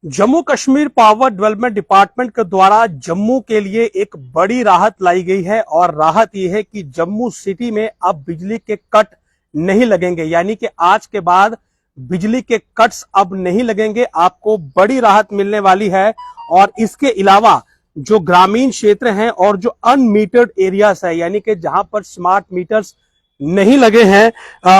Jammu Kashmir power development department के द्वारा जम्मू के लिए एक बड़ी राहत लाई गई है और राहत यह है कि जम्मू सिटी में अब बिजली के कट नहीं लगेंगे। यानी कि आज के बाद बिजली के कट्स अब नहीं लगेंगे, आपको बड़ी राहत मिलने वाली है। और इसके अलावा जो ग्रामीण क्षेत्र हैं और जो अनमीटर्ड एरियाज है, यानी कि जहां पर स्मार्ट मीटर्स नहीं लगे हैं,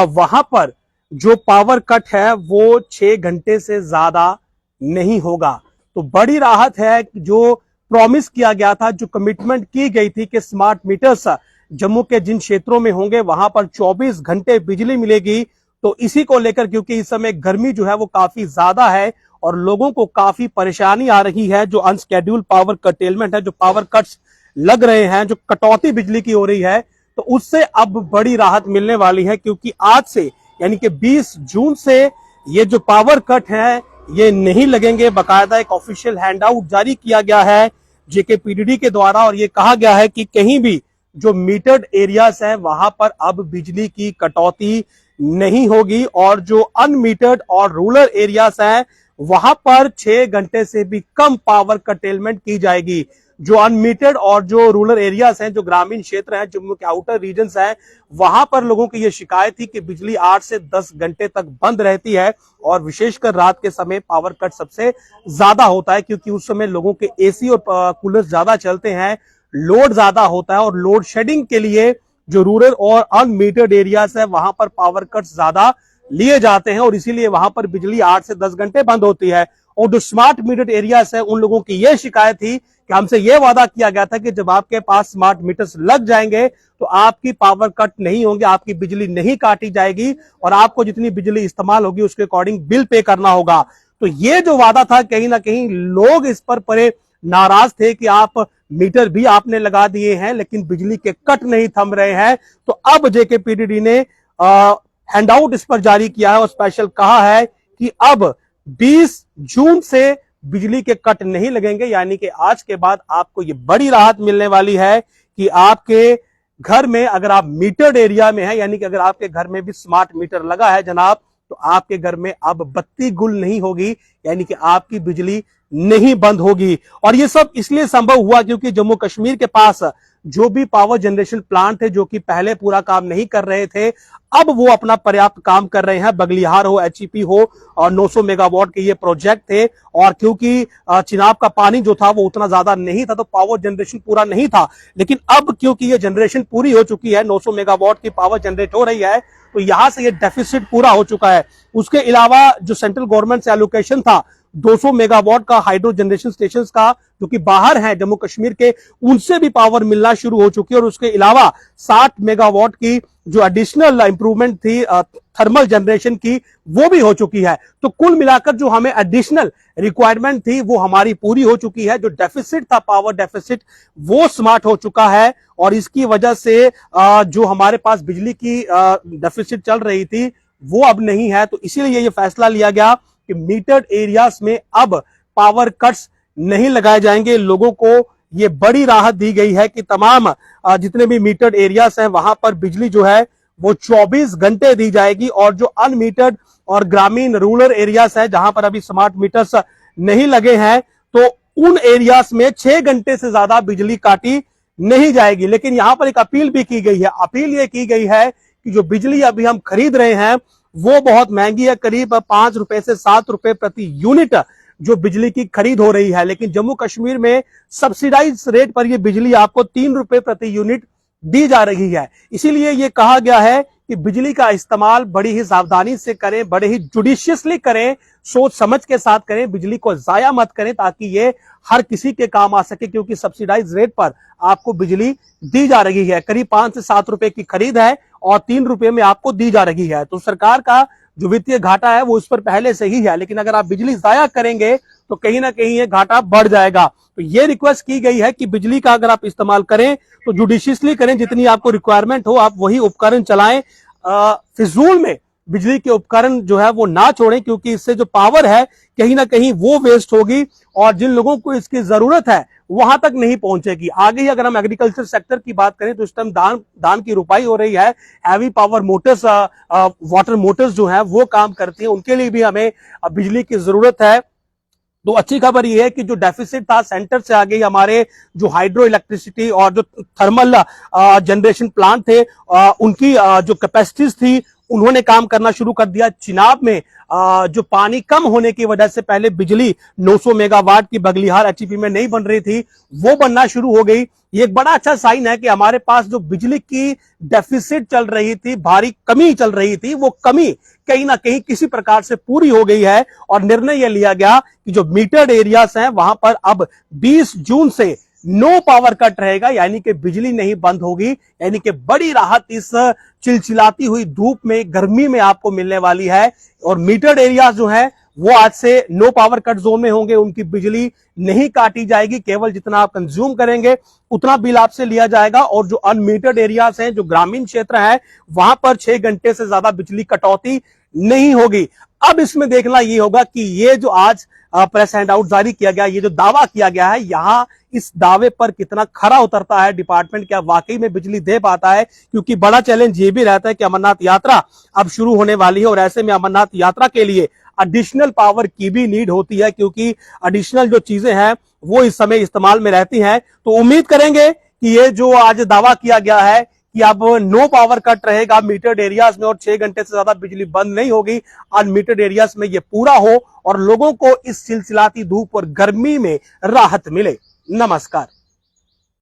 वहां पर जो पावर कट है वो 6 घंटे से ज्यादा नहीं होगा। तो बड़ी राहत है। जो प्रॉमिस किया गया था, जो कमिटमेंट की गई थी कि स्मार्ट मीटर्स जम्मू के जिन क्षेत्रों में होंगे वहां पर 24 घंटे बिजली मिलेगी, तो इसी को लेकर क्योंकि इस समय गर्मी जो है वो काफी ज्यादा है और लोगों को काफी परेशानी आ रही है, जो अनस्केड्यूल्ड पावर कटेलमेंट है, जो पावर कट्स लग रहे हैं, जो कटौती बिजली की हो रही है, तो उससे अब बड़ी राहत मिलने वाली है। क्योंकि आज से यानी कि 20 जून से ये जो पावर कट है ये नहीं लगेंगे। बाकायदा एक ऑफिशियल हैंडआउट जारी किया गया है जेकेपीडीडी के द्वारा और ये कहा गया है कि कहीं भी जो मीटर्ड एरियाज है वहां पर अब बिजली की कटौती नहीं होगी और जो अनमीटर्ड और रूरल एरियाज हैं वहां पर 6 घंटे से भी कम पावर कटेलमेंट की जाएगी। जो अनमीटर्ड और जो रूरल एरियाज हैं, जो ग्रामीण क्षेत्र हैं, जम्मू के आउटर रीजन्स हैं, वहां पर लोगों की यह शिकायत थी कि बिजली 8 से 10 घंटे तक बंद रहती है और विशेषकर रात के समय पावर कट सबसे ज्यादा होता है क्योंकि उस समय लोगों के एसी और कूलर ज्यादा चलते हैं, लोड ज्यादा होता है और लोड शेडिंग के लिए जो रूरल और अनमीटर्ड एरियाज है वहां पर पावर कट ज्यादा लिए जाते हैं और इसीलिए वहां पर बिजली 8 से 10 घंटे बंद होती है। और जो स्मार्ट मीटर्ड एरियाज है उन लोगों की यह शिकायत थी कि हमसे यह वादा किया गया था कि जब आपके पास स्मार्ट मीटर्स लग जाएंगे तो आपकी पावर कट नहीं होंगे, आपकी बिजली नहीं काटी जाएगी और आपको जितनी बिजली इस्तेमाल होगी उसके अकॉर्डिंग बिल पे करना होगा। तो ये जो वादा था कहीं ना कहीं लोग इस पर बड़े नाराज थे कि आप मीटर भी आपने लगा दिए हैं लेकिन बिजली के कट नहीं थम रहे हैं। तो अब जेकेपीडीडी ने हैंडआउट इस पर जारी किया है और स्पेशल कहा है कि अब 20 जून से बिजली के कट नहीं लगेंगे। यानी कि आज के बाद आपको ये बड़ी राहत मिलने वाली है कि आपके घर में अगर आप मीटर्ड एरिया में है, यानी कि अगर आपके घर में भी स्मार्ट मीटर लगा है जनाब, तो आपके घर में अब बत्ती गुल नहीं होगी, यानी कि आपकी बिजली नहीं बंद होगी। और ये सब इसलिए संभव हुआ क्योंकि जम्मू कश्मीर के पास जो भी पावर जनरेशन प्लांट थे जो कि पहले पूरा काम नहीं कर रहे थे, अब वो अपना पर्याप्त काम कर रहे हैं। बगलिहार हो, एचईपी हो और 900 मेगावाट के ये प्रोजेक्ट थे और क्योंकि चिनाब का पानी जो था वो उतना ज्यादा नहीं था तो पावर जनरेशन पूरा नहीं था। लेकिन अब क्योंकि ये जनरेशन पूरी हो चुकी है, 900 मेगावाट की पावर जनरेट हो रही है, तो यहां से ये डेफिसिट पूरा हो चुका है। उसके अलावा जो सेंट्रल गवर्नमेंट से एलोकेशन था 200 मेगावाट का हाइड्रो जनरेशन स्टेशन का, जो कि बाहर है जम्मू कश्मीर के, उनसे भी पावर मिलना शुरू हो चुकी है। और उसके अलावा 60 मेगावाट की जो एडिशनल इंप्रूवमेंट थी थर्मल जनरेशन की, वो भी हो चुकी है। तो कुल मिलाकर जो हमें एडिशनल रिक्वायरमेंट थी वो हमारी पूरी हो चुकी है। जो डेफिसिट था, पावर डेफिसिट, वो स्मार्ट हो चुका है और इसकी वजह से जो हमारे पास बिजली की डेफिसिट चल रही थी वो अब नहीं है। तो इसीलिए ये फैसला लिया गया कि मीटर्ड एरियाज में अब पावर कट्स नहीं लगाए जाएंगे। लोगों को ये बड़ी राहत दी गई है कि तमाम जितने भी मीटर्ड एरियाज हैं वहां पर बिजली जो है वो 24 घंटे दी जाएगी और जो अनमीटर्ड और ग्रामीण रूरल एरियाज है जहां पर अभी स्मार्ट मीटर्स नहीं लगे हैं तो उन एरियाज में 6 घंटे से ज्यादा बिजली काटी नहीं जाएगी। लेकिन यहां पर एक अपील भी की गई है। अपील ये की गई है कि जो बिजली अभी हम खरीद रहे हैं वो बहुत महंगी है, करीब 5 रुपए से 7 रुपए प्रति यूनिट जो बिजली की खरीद हो रही है। लेकिन जम्मू कश्मीर में सब्सिडाइज रेट पर यह बिजली आपको 3 रुपए प्रति यूनिट दी जा रही है। इसीलिए यह कहा गया है कि बिजली का इस्तेमाल बड़ी ही सावधानी से करें, बड़े ही जुडिशियसली करें, सोच समझ के साथ करें, बिजली को जाया मत करें ताकि ये हर किसी के काम आ सके। क्योंकि सब्सिडाइज रेट पर आपको बिजली दी जा रही है, करीब 5 से 7 रुपए की खरीद है और 3 रुपए में आपको दी जा रही है। तो सरकार का जो वित्तीय घाटा है वो इस पर पहले से ही है, लेकिन अगर आप बिजली जाया करेंगे तो कहीं ना कहीं ये घाटा बढ़ जाएगा। तो ये रिक्वेस्ट की गई है कि बिजली का अगर आप इस्तेमाल करें तो जुडिशियसली करें, जितनी आपको रिक्वायरमेंट हो आप वही उपकरण चलाएं। फिजूल में बिजली के उपकरण जो है वो ना छोड़ें क्योंकि इससे जो पावर है कहीं ना कहीं वो वेस्ट होगी और जिन लोगों को इसकी जरूरत है वहां तक नहीं पहुंचेगी। आगे ही अगर हम एग्रीकल्चर सेक्टर की बात करें तो इस टाइम धान की रुपाई हो रही है, heavy power Motors, water Motors जो है वो काम करती हैं, उनके लिए भी हमें बिजली की जरूरत है। तो अच्छी खबर यह है कि जो डेफिसिट था सेंटर से आ गई, हमारे जो हाइड्रो इलेक्ट्रिसिटी और जो थर्मल जनरेशन प्लांट थे उनकी जो कैपेसिटीज थी उन्होंने काम करना शुरू कर दिया। चिनाब में जो पानी कम होने की वजह से पहले बिजली 900 मेगावाट की बगलिहार एचईपी में नहीं बन रही थी, वो बनना शुरू हो गई। ये एक बड़ा अच्छा साइन है कि हमारे पास जो बिजली की डेफिसिट चल रही थी, भारी कमी चल रही थी, वो कमी कहीं ना कहीं किसी प्रकार से पूरी हो गई है। और निर्णय यह लिया गया कि जो मीटर्ड एरियाज हैं वहां पर अब 20 जून से नो पावर कट रहेगा, यानी कि बिजली नहीं बंद होगी। यानी कि बड़ी राहत इस चिलचिलाती हुई धूप में, गर्मी में आपको मिलने वाली है। और मीटर्ड एरियाज जो है वो आज से नो पावर कट जोन में होंगे, उनकी बिजली नहीं काटी जाएगी, केवल जितना आप कंज्यूम करेंगे उतना बिल आपसे लिया जाएगा। और जो अनमीटर्ड एरियाज हैं, जो ग्रामीण क्षेत्र है, वहां पर 6 घंटे से ज्यादा बिजली कटौती नहीं होगी। अब इसमें देखना यह होगा कि ये जो आज प्रेस हैंड आउट जारी किया गया, ये जो दावा किया गया है, यहां इस दावे पर कितना खरा उतरता है डिपार्टमेंट, क्या वाकई में बिजली दे पाता है। क्योंकि बड़ा चैलेंज ये भी रहता है कि अमरनाथ यात्रा अब शुरू होने वाली है और ऐसे में अमरनाथ यात्रा के लिए एडिशनल पावर की भी नीड होती है, क्योंकि एडिशनल जो चीजें हैं वो इस समय इस्तेमाल में रहती हैं। तो उम्मीद करेंगे कि ये जो आज दावा किया गया है कि अब नो पावर कट रहेगा मीटर्ड एरियाज में और 6 घंटे से ज्यादा बिजली बंद नहीं होगी, अनमीटर्ड एरियाज में ये पूरा हो और लोगों को इस सिलसिलाती धूप और गर्मी में राहत मिले। नमस्कार।